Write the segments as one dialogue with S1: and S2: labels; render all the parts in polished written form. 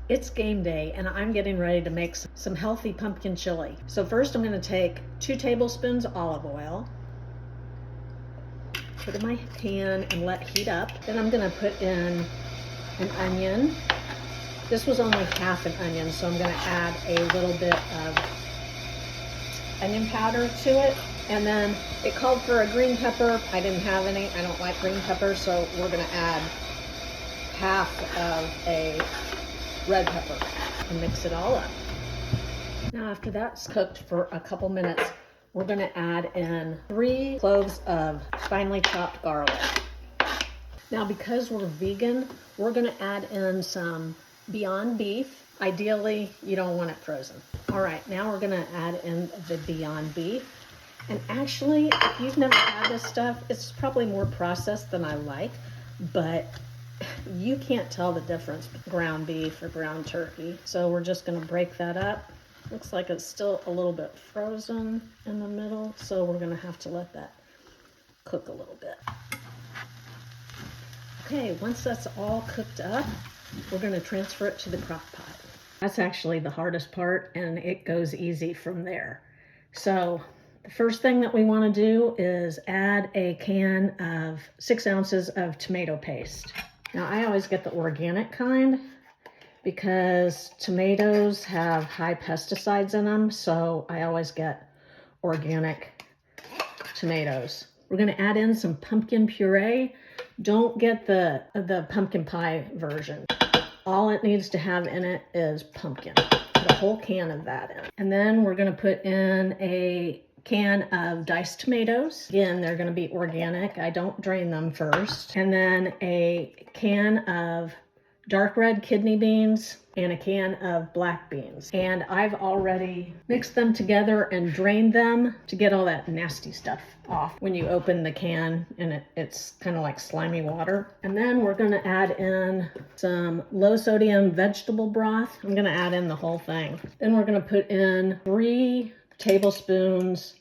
S1: It's game day and I'm getting ready to make some healthy pumpkin chili. So first I'm going to take 2 tablespoons olive oil, put in my pan and let heat up. Then I'm going to put in an onion. This was only half an onion, so I'm going to add a little bit of onion powder to it. And then it called for a green pepper. I didn't have any. I don't like green pepper, so we're going to add half of a red pepper and mix it all up. Now after that's cooked for a couple minutes, we're going to add in 3 cloves of finely chopped garlic. Now because we're vegan, we're going to add in some Beyond Beef. Ideally, you don't want it frozen. All right, now we're going to add in the Beyond Beef. And actually, if you've never had this stuff, it's probably more processed than I like, but you can't tell the difference ground beef or ground turkey. So we're just going to break that up. Looks like it's still a little bit frozen in the middle, so we're going to have to let that cook a little bit. Okay, once that's all cooked up, we're going to transfer it to the crock pot. That's actually the hardest part, and it goes easy from there. So the first thing that we want to do is add a can of 6 ounces of tomato paste. Now I always get the organic kind because tomatoes have high pesticides in them, so I always get organic tomatoes. We're going to add in some pumpkin puree. Don't get the pumpkin pie version. All it needs to have in it is pumpkin. Put a whole can of that in. And then we're going to put in a can of diced tomatoes. Again, they're going to be organic. I don't drain them first. And then a can of dark red kidney beans and a can of black beans. And I've already mixed them together and drained them to get all that nasty stuff off. When you open the can and it's kind of like slimy water. And then we're going to add in some low sodium vegetable broth. I'm going to add in the whole thing. Then we're going to put in 3 tablespoons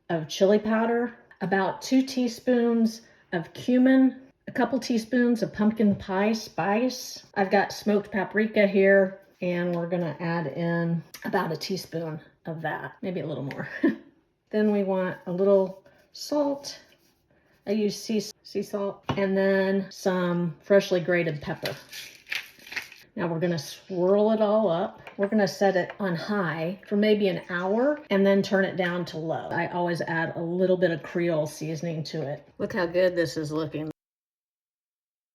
S1: of chili powder, about 2 teaspoons of cumin, a couple teaspoons of pumpkin pie spice. I've got smoked paprika here, and we're gonna add in about a teaspoon of that, maybe a little more. Then we want a little salt. I use sea salt, and then some freshly grated pepper. Now we're gonna swirl it all up. We're gonna set it on high for maybe an hour and then turn it down to low. I always add a little bit of Creole seasoning to it. Look how good this is looking.